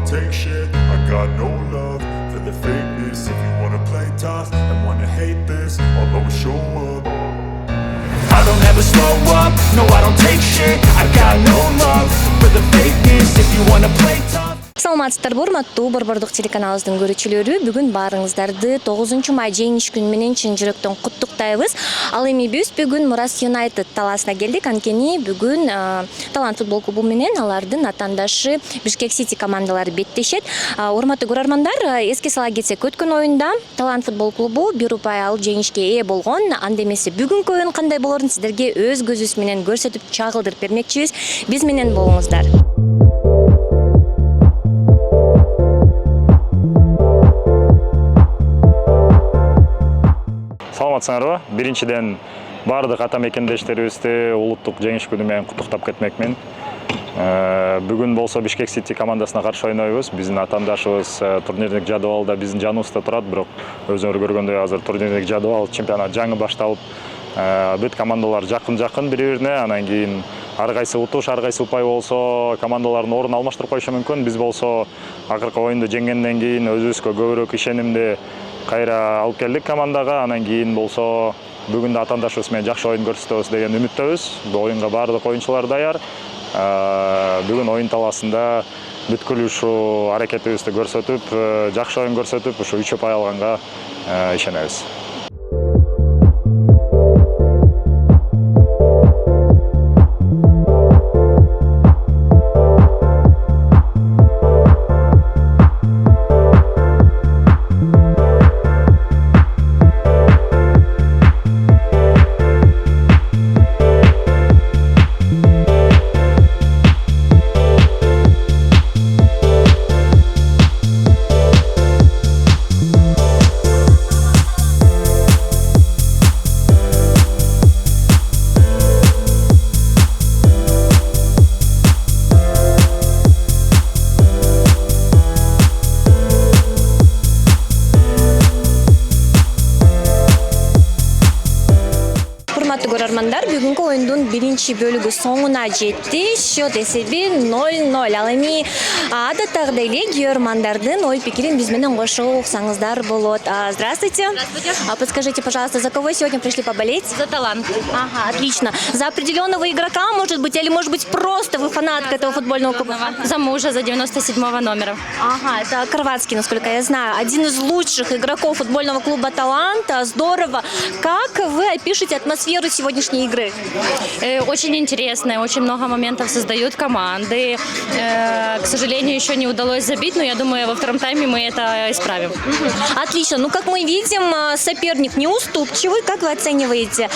take shit. I got no love for the fakeness. If you wanna play tough and wanna hate this, I'll always show up. I don't ever slow up, no I don't take shit. I got no love for the fakeness. If you wanna play tough. Саламатсыздарбы, урматтуу Борбордук телеканалыбыздын көрүүчүлөрү. Бүгүн баарыңыздарды 9 май жеңиш күнү менен чын жүрөктөн куттуктайбыз. Ал эми биз бүгүн Мурас Юнайтед талаасына келдик. Анткени бүгүн Талант футбол клубу менен алардын атаандашы Бишкек Сити командалары беттешет. Урматтуу көрөрмандар, эске сала кетсек, өткөн оюнда Талант футбол клубу 1 упай алып жеңишке ээ болгон. Анда эмесе бүгүнкү оюн кандай болорун сиздерге өз көзүбүз менен көрсөтүп чагылдырып бермекчибиз. Биз менен болуңуздар. Саламатсыңарбы? Биринчиден бардык ата мекендештерибизди улуттук жеңиш күнү менен куттуктап кетмекмин. Бүгүн болсо Бишкек Сити командасына каршы ойнойбуз. Биздин атаандашыбыз турнирлик жадыбалда биздин жаныбызда турат, бирок өзүңөр көргөндөй азыр турнирлик жадыбал чемпионат жаңы башталып, бүт командалар жакын бири-бирине, анан кийин ар кайсы утуш, ар кайсы упай болсо командалардын ордун алмаштырып коюшу мүмкүн. Биз болсо акыркы оюнду жеңгенден кийин өзүбүзгө көбүрөөк ишенимди кайра алып келдик командага. Анан кийин болсо бүгүн да атаандашыбыз менен жакшы оюн көрсөтөбүз деген үмүттөбүз. Бул оюнга баардык оюнчулар даяр. Бүгүн оюн талаасында бүткүл ушу аракетибизди көрсөтүп, жакшы оюн көрсөтүп, ушу 3 упай алганга ишенебиз. Көрөрмандар, бүгүнкү оюндун биринчи бөлүгү соңуна жетти. Счет эсеби 0-0. Ал эми адаттагыдай эле көрөрмандардын ой пикирин биз менен кошуп уксаңыздар болот. Здравствуйте. Здравствуйте. Подскажите, пожалуйста, за кого сегодня пришли поболеть? За Талант. Ага, отлично. За определенного игрока, может быть, или может быть просто вы фанатка этого футбольного клуба? За мужа, за 97-го номера. Ага, это Хорватский, насколько я знаю. Один из лучших игроков футбольного клуба «Талант». Здорово. Как вы опишете атмосферу сегодняшней игры? Очень интересная, очень много моментов создают команды. К сожалению, еще не удалось забить, но я думаю, во втором тайме мы это исправим. Отлично. Ну, как мы видим, соперник неуступчивый. Как вы оцениваете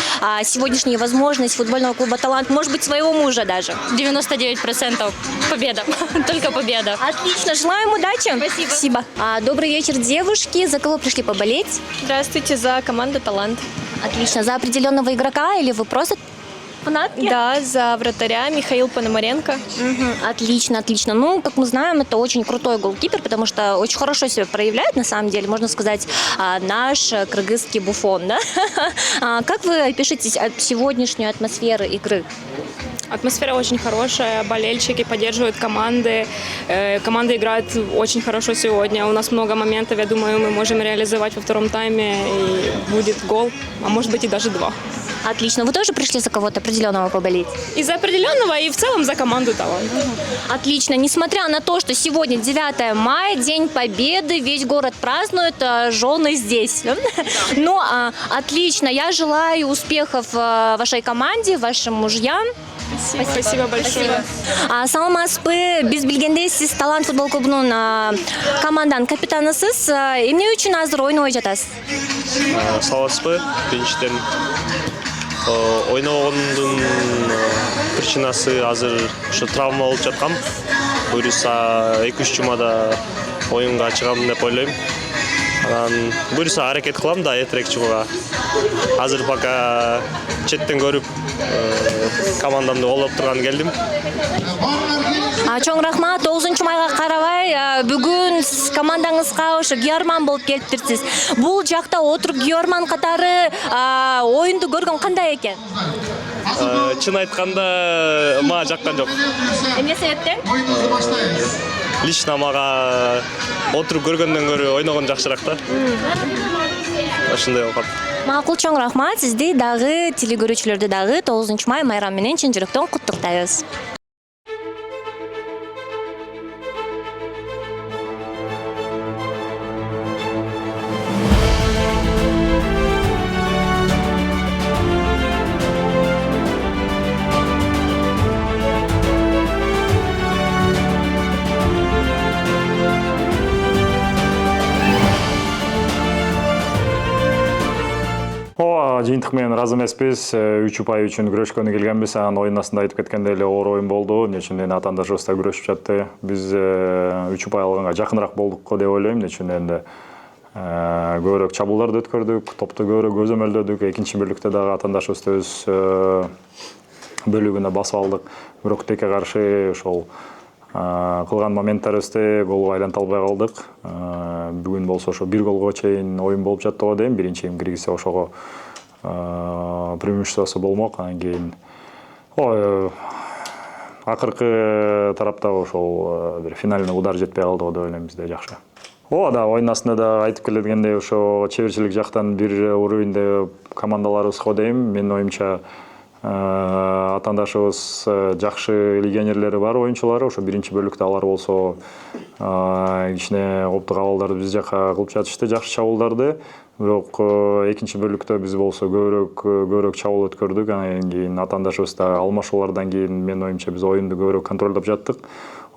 сегодняшнюю возможность футбольного клуба «Талант», может быть, своего мужа даже? 99% победа. Только победа. Отлично. Желаем удачи. Спасибо. Добрый вечер, девушки. За кого пришли поболеть? Здравствуйте, за команду «Талант». Отлично. За определенного игрока или вы просто фанатки? Да, за вратаря Михаил Пономаренко. Отлично, отлично. Ну, как мы знаем, это очень крутой голкипер, потому что очень хорошо себя проявляет, на самом деле, можно сказать, наш кыргызский Буфон, да? Как вы опишете сегодняшнюю атмосферу игры? Атмосфера очень хорошая, болельщики поддерживают команды. Команда играет очень хорошо сегодня. У нас много моментов, я думаю, мы можем реализовать во втором тайме, и будет гол, а может быть и даже 2. Отлично. Вы тоже пришли за кого-то определенного поболеть? И за определенного, и в целом за команду «Талант». Отлично. Несмотря на то, что сегодня 9 мая, День Победы, весь город празднует, жены здесь. Ну, отлично. Я желаю успехов вашей команде, вашим мужьям. Спасибо большое. Саламатсызбы, биз билгендей сиз Талант футбол клубунун команданын капитанысыз. Эмне үчүн азыр ойнобой жатасыз? Саламатсызбы, биринчиден ойногондун причинасы азыр ушу травма болуп жаткам. Буюрса 2-3 жумада оюнга чыгам деп ойлойм. Анан буюрса аракет кылам да эртерээк чыгууга. Азыр пока четтен көрүп командамды колдоп турган келдим. Чоң рахмат. 9 майга карабай бүгүн сиз командаңызга ошо күйөрман болуп келиптирсиз. Бул жакта отуруп күйөрман катары оюнду көргөн кандай экен? Чын айтканда мага жаккан жок. Эмне себептен? Лично мага отуруп көргөндөн көрө ойногон жакшыраак да. Ошондой болуп калды. Макул, чоң рахмат. Сизди дагы телекөрүүчүлөрдү дагы 9 май майрамы менен чын жүрөктөн куттуктайбыз. Жыйынтык менен ыраазы эмеспиз. 3 упай үчүн күрөшкөнү келгенбиз. Анан оюн астында айтып кеткендей эле оор оюн болду. Эмне үчүн эми атаандашыбыз да күрөшүп жатты. Биз 3 упай алганга жакыныраак болдук деп ойлойм. Эмне үчүн энди көбүрөөк чабууларды өткөрдүк, топту көбүрөөк көзөмөлдөдүк. Экинчи бөлүктө дагы атаандашыбызды өз бөлүгүнө басып алдык. Бирок текке каршы ошол кылган моменттарыбызды голго айланта албай калдык. Бүгүн болсо ошо 1 голго чейин оюн болуп жатты го дейм. Биринчи киргизсе ошого преимуществосу болмок. Анан кийин акыркы тарапта ошол бир финальный удар жетпей калды го деп ойлойм. Бизде жакшы. Да, оюн астында да айтып келгендей ошо чеберчилик жактан бир уровеньде командаларыбыз го дейм. Менин оюмча атаандашыбыз жакшы легионерлери бар оюнчулары. Ошо биринчи бөлүктө алар болсо кичине коптук абалдарды биз жака кылып жатышты, жакшы чабуулдарды. Бирок экинчи бөлүктө биз болсо көбүрөөк чабуул өткөрдүк. Анан кийин атаандашыбыз да алмашуулардан кийин менин оюмча биз оюнду көбүрөөк контролдоп жаттык.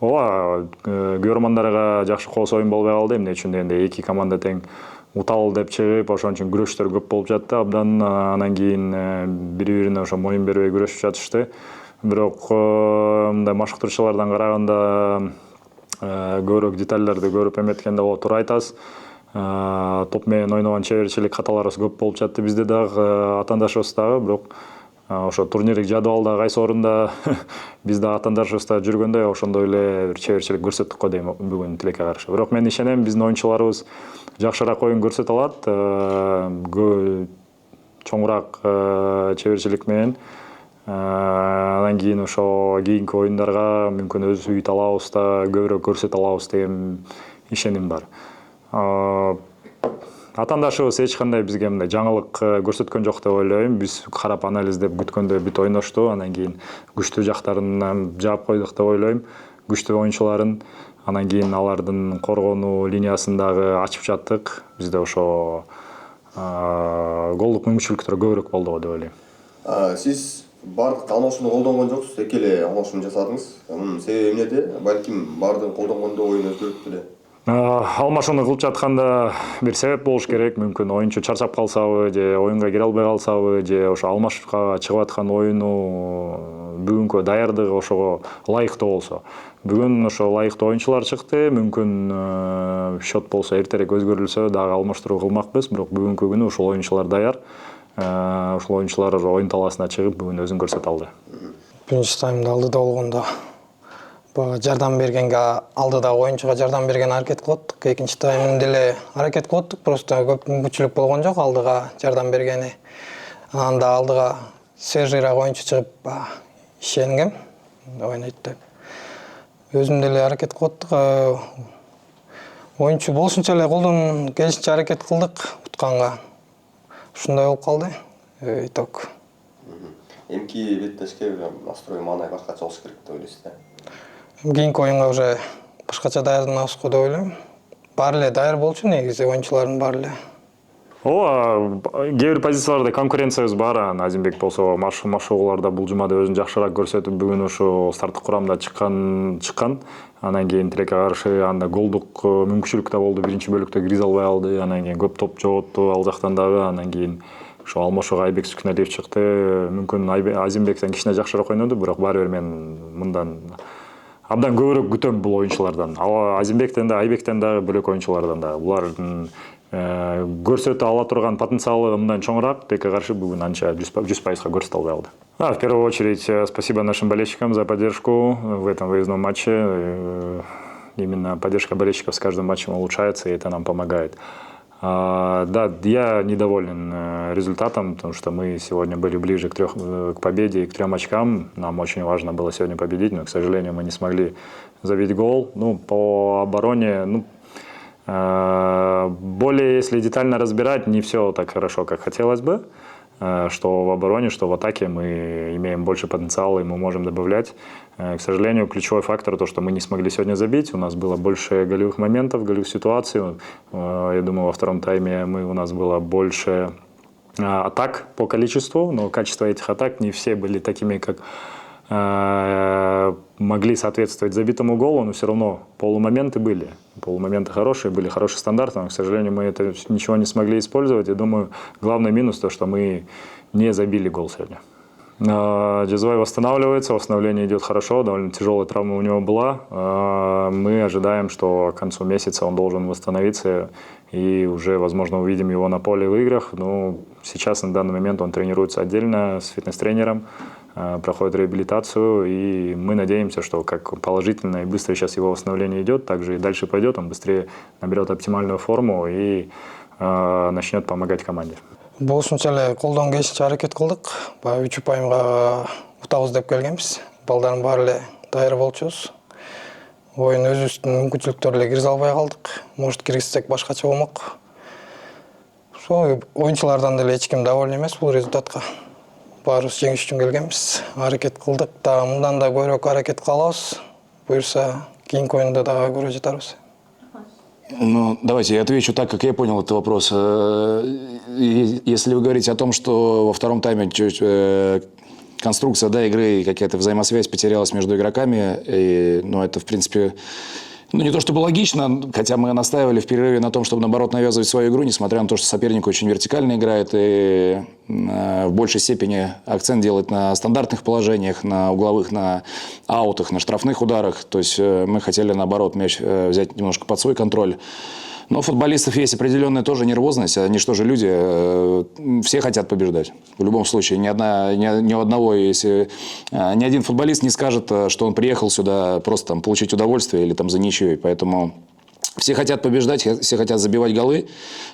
Күйөрмандарга жакшы кооз оюн болбой калды. Эмне үчүн дегенде эки команда тең утал деп чыгып, ошон үчүн күрөштөр көп болуп жатты абдан. Анан кийин бири-бирине ошо моюн бербей күрөшүп жатышты. Бирок мындай машыктыруучулардан караганда көбүрөөк детальдерди көрүп эметкенде туура айтасыз. Топ менен ойногон чеберчилик каталарыбыз көп болуп жатты бизде дагы, атаандашыбыз дагы. Бирок ошо турнирлик жадыбалда кайсы орунда биз да атаандашыбызда жүргөндө ошондой эле бир чеберчилик көрсөттүк го дейм бүгүн тилекке каршы. Бирок мен ишенем биздин оюнчуларыбыз жакшыраак оюн көрсөтө алат. Чоңураак чеберчилик менен. Анан кийин ошо кийинки оюндарга мүмкүн өз үй талаабызда көбүрөөк көрсөтө алабыз деген ишеним бар. Атаандашыбыз эч кандай бизге мындай жаңылык көрсөткөн жок деп ойлойм. Биз карап анализдеп күткөндөй бүт ойношту. Анан кийин күчтүү жактарын жаап койдук деп ойлойм. Күчтүү оюнчуларын. Анан кийин алардын коргонуу линиясын дагы ачып жаттык. Бизде ошо голдук мүмкүнчүлүктөр көбүрөөк болду го деп ойлойм. Сиз бардык алмашууну колдонгон жоксуз, эки эле алмашууну жасадыңыз. Мунун себеби эмнеде? Балким бардыгын колдонгондо оюн өзгөрүп беле? Алмашууну кылып жатканда бир себеп болуш керек. Мүмкүн оюнчу чарчап калсабы, же оюнга кире албай калсабы, же ошо алмашууга чыгып аткан оюну бүгүнкү даярдыгы ошого ылайыктуу болсо. Бүгүн ошо ылайыктуу оюнчулар чыкты. Мүмкүн счет болсо эртерээк өзгөрүлсө дагы алмаштыруу кылмакпыз. Бирок бүгүнкү күнү ушул оюнчулар даяр. Ушул оюнчулар оюн талаасына чыгып бүгүн өзүн көрсөтө алды. Биринчи таймда алдыда болгондо жардам бергенге алдыда оюнчуга жардам берген аракет кылып аттык. Экинчи таймда деле аракет кылып аттык, просто көп мүмкүнчүлүк болгон жок алдыга жардам бергени. Анда алдыга свежийраак оюнчу чыгып ишенгем ойнойт деп. Өзүм деле аракет кылып аттык. Оюнчу болушунча эле колдон келишинче аракет кылдык утканга. Ушундай болуп калды. Итог. Эмки беттешке настрой маанай башкача болуш керек деп ойлойсуз да? Кийинки оюнга уже башкача даярданабыз го деп ойлойм. Баары эле даяр болчу негизи оюнчулардын баары эле. Кээ бир позицияларда конкуренциябыз бар. Азимбек болсо машыгууларда бул жумада өзүн жакшыраак көрсөтүп, бүгүн ошо старттык курамда чыккан. Анан кийин тилекке каршы анда голдук мүмкүнчүлүк да болду. Биринчи бөлүктө киризе албай калды. Анан кийин көп топ жоготту ал жактан дагы. Анан кийин ошо алмашууга Айбек Сүкүнәлиев чыкты. Мүмкүн Азимбектен кичине жакшыраак ойноду, бирок баары бир мен мындан абдан көбүрөөк күтөм бул оюнчулардан. Азимбектен да, Айбектен дагы, бөлөк оюнчулардан да. Булардын көрсөтө ала турган потенциалы мындан чоңураак, текке каршы бүгүн анча 100% көрсөтө албай алды. В первую очередь, спасибо нашим болельщикам за поддержку в этом выездном матче. Именно поддержка болельщиков с каждым матчем улучшается, и это нам помогает. Да, я недоволен результатом, потому что мы сегодня были ближе к победе и к 3 очкам. Нам очень важно было сегодня победить, но, к сожалению, мы не смогли забить гол. По обороне, более, если детально разбирать, не все так хорошо, как хотелось бы. Что в обороне, что в атаке мы имеем больше потенциала и мы можем добавлять. К сожалению, ключевой фактор то, что мы не смогли сегодня забить. У нас было больше голевых моментов, голевых ситуаций. Я думаю, во втором тайме у нас было больше атак по количеству, но качество этих атак не все были такими, как могли соответствовать забитому голу, но все равно полумоменты были. Полумоменты хорошие, были хорошие стандарты, но, к сожалению, мы это ничего не смогли использовать. Я думаю, главный минус то, что мы не забили гол сегодня. Джезой восстанавливается, восстановление идет хорошо, довольно тяжелая травма у него была. Мы ожидаем, что к концу месяца он должен восстановиться и уже, возможно, увидим его на поле в играх. Но сейчас, на данный момент, он тренируется отдельно с фитнес-тренером, проходит реабилитацию, и мы надеемся, что как положительно и быстро сейчас его восстановление идет, так же и дальше пойдет, он быстрее наберет оптимальную форму и начнет помогать команде. Болушунча эле колдон келишинче аракет кылдык. Баягы 3 упайымга утабыз деп келгенбиз. Балдардын баары эле даяр болчубуз. Оюн өзүбүздүн мүмкүнчүлүктөрү эле киргизе албай калдык. Может, киргизсек башкача болмок. Ошо оюнчулардан деле эч ким доволен эмес бул результатка. Баарыбыз жеңиш үчүн келгенбиз. Аракет кылдык да, мындан да көбүрөөк аракет кылабыз. Буюрса, кийинки оюнда дагы көрө жатарбыз. Ну, давайте я отвечу так, как я понял этот вопрос. Если вы говорите о том, что во втором тайме конструкция игры и какая-то взаимосвязь потерялась между игроками, это, в принципе, не то чтобы логично, хотя мы настаивали в перерыве на том, чтобы, наоборот, навязывать свою игру, несмотря на то, что соперник очень вертикально играет и в большей степени акцент делает на стандартных положениях, на угловых, на аутах, на штрафных ударах. То есть мы хотели, наоборот, мяч взять немножко под свой контроль. Но у футболистов есть определенная тоже нервозность, они же тоже люди, все хотят побеждать. В любом случае, ни у одного, если ни один футболист не скажет, что он приехал сюда просто там, получить удовольствие или там, за ничьей. Поэтому все хотят побеждать, все хотят забивать голы.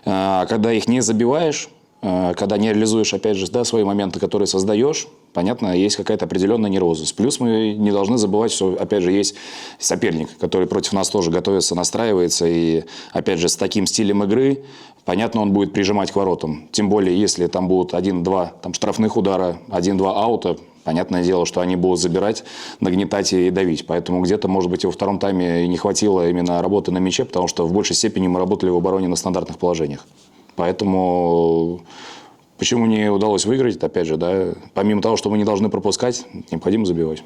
Когда их не забиваешь, когда не реализуешь, опять же, свои моменты, которые создаешь, понятно, есть какая-то определенная нервозность. Плюс мы не должны забывать, что, опять же, есть соперник, который против нас тоже готовится, настраивается. И, опять же, с таким стилем игры, понятно, он будет прижимать к воротам. Тем более, если там будут 1-2 штрафных удара, 1-2 аута, понятное дело, что они будут забирать, нагнетать и давить. Поэтому где-то, может быть, и во втором тайме не хватило именно работы на мяче, потому что в большей степени мы работали в обороне на стандартных положениях. Поэтому почему не удалось выиграть, опять же, помимо того, что мы не должны пропускать, необходимо забивать.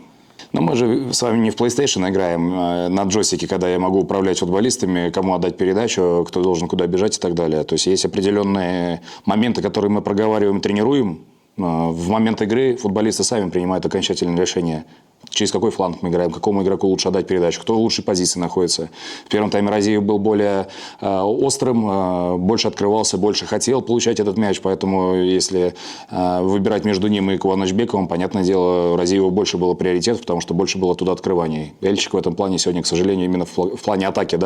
Но мы же с вами не в PlayStation играем на джойстике, когда я могу управлять футболистами, кому отдать передачу, кто должен куда бежать и так далее. То есть есть определенные моменты, которые мы проговариваем и тренируем. В момент игры футболисты сами принимают окончательное решение, через какой фланг мы играем, какому игроку лучше отдать передачу, кто в лучшей позиции находится. В первом тайме Разиев был более острым, больше открывался, больше хотел получать этот мяч, поэтому если выбирать между ним и Куванычбековым, понятное дело, Разиеву больше было приоритет, потому что больше было туда открываний. Эльчик в этом плане сегодня, к сожалению, именно в плане атаки,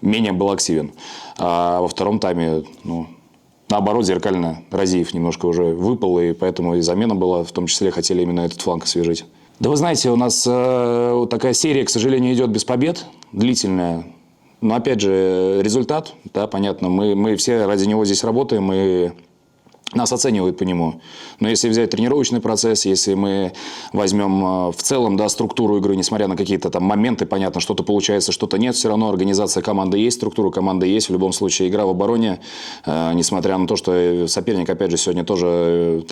менее был активен. А во втором тайме, наоборот, зеркально Разиев немножко уже выпал, и поэтому и замена была, в том числе хотели именно этот фланг освежить. Да вы знаете, у нас такая серия, к сожалению, идет без побед, длительная. Но опять же, результат, понятно, мы все ради него здесь работаем, и нас оценивают по нему. Но если взять тренировочный процесс, если мы возьмем в целом структуру игры, несмотря на какие-то там моменты, понятно, что-то получается, что-то нет, все равно организация команды есть, структура команды есть. В любом случае игра в обороне, несмотря на то, что соперник, опять же, сегодня тоже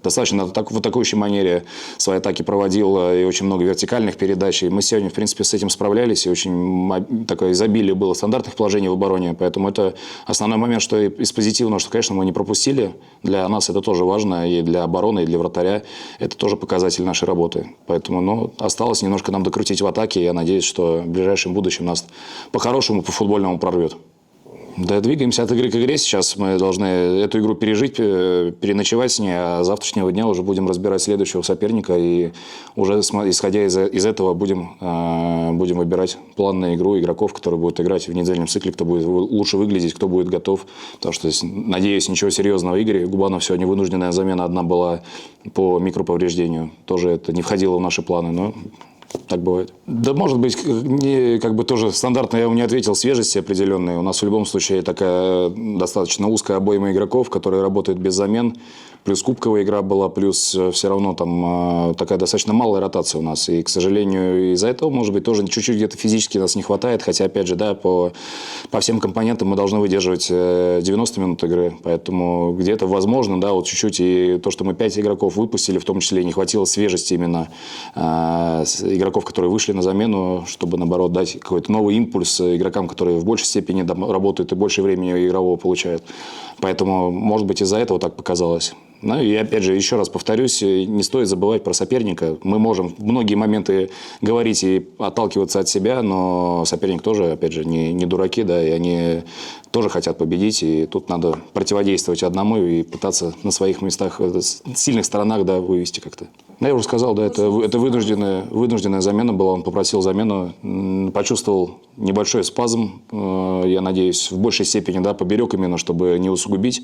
достаточно в атакующей манере свои атаки проводил, и очень много вертикальных передач. И мы сегодня, в принципе, с этим справлялись, и очень такое изобилие было стандартных положений в обороне. Поэтому это основной момент, что из позитивного, что, конечно, мы не пропустили. Для нас это тоже важно, и для обороны, и для вратаря. Это тоже показатель нашей работы. Поэтому, осталось немножко нам докрутить в атаке. Я надеюсь, что в ближайшем будущем нас по-хорошему, по-футбольному прорвет. Да, двигаемся от игры к игре. Сейчас мы должны эту игру пережить, переночевать с ней, а с завтрашнего дня уже будем разбирать следующего соперника. И уже исходя из этого будем выбирать план на игру игроков, которые будут играть в недельном цикле, кто будет лучше выглядеть, кто будет готов. Потому что, надеюсь, ничего серьезного. Игорь Губанов сегодня вынужденная замена одна была по микроповреждению. Тоже это не входило в наши планы, но... Так бывает. Да, может быть, тоже стандартно я ему не ответил, свежести определенные. У нас в любом случае такая достаточно узкая обойма игроков, которые работают без замен. Плюс кубковая игра была, плюс все равно там такая достаточно малая ротация у нас. И, к сожалению, из-за этого, может быть, тоже чуть-чуть где-то физически нас не хватает. Хотя, опять же, да, по всем компонентам мы должны выдерживать 90 минут игры. Поэтому где-то возможно, да, вот чуть-чуть и то, что мы 5 игроков выпустили, в том числе не хватило свежести именно игроков, которые вышли на замену, чтобы, наоборот, дать какой-то новый импульс игрокам, которые в большей степени работают и больше времени игрового получают. Поэтому, может быть, из-за этого так показалось. Ну и опять же, еще раз повторюсь, не стоит забывать про соперника. Мы можем в многие моменты говорить и отталкиваться от себя, но соперник тоже, опять же, не дураки, да, и они тоже хотят победить, и тут надо противодействовать одному и пытаться на своих местах, сильных сторонах, да, вывести как-то. Ну, я уже сказал, да, это вынужденная замена была, он попросил замену, почувствовал небольшой спазм, я надеюсь, в большей степени, да, поберег именно, чтобы не усугубить.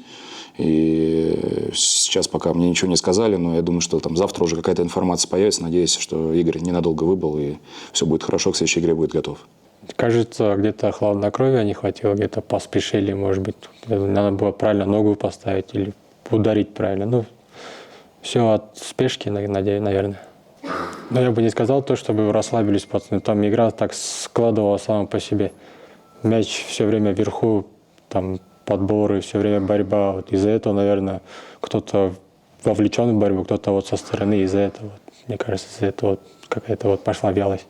И сейчас пока мне ничего не сказали, но я думаю, что там завтра уже какая-то информация появится. Надеюсь, что Игорь ненадолго выбыл, и все будет хорошо, к следующей игре будет готов. Кажется, где-то хладнокровия не хватило, где-то поспешили, может быть. Надо было правильно ногу поставить или ударить правильно. Ну, все от спешки, наверное. Но я бы не сказал то, чтобы расслабились пацаны. Там игра так складывалась сама по себе. Мяч все время вверху, там подборы, все время борьба. Вот из-за этого, наверное, кто-то вовлечен в борьбу, кто-то вот со стороны из-за этого. Мне кажется, из-за этого какая-то пошла вялость.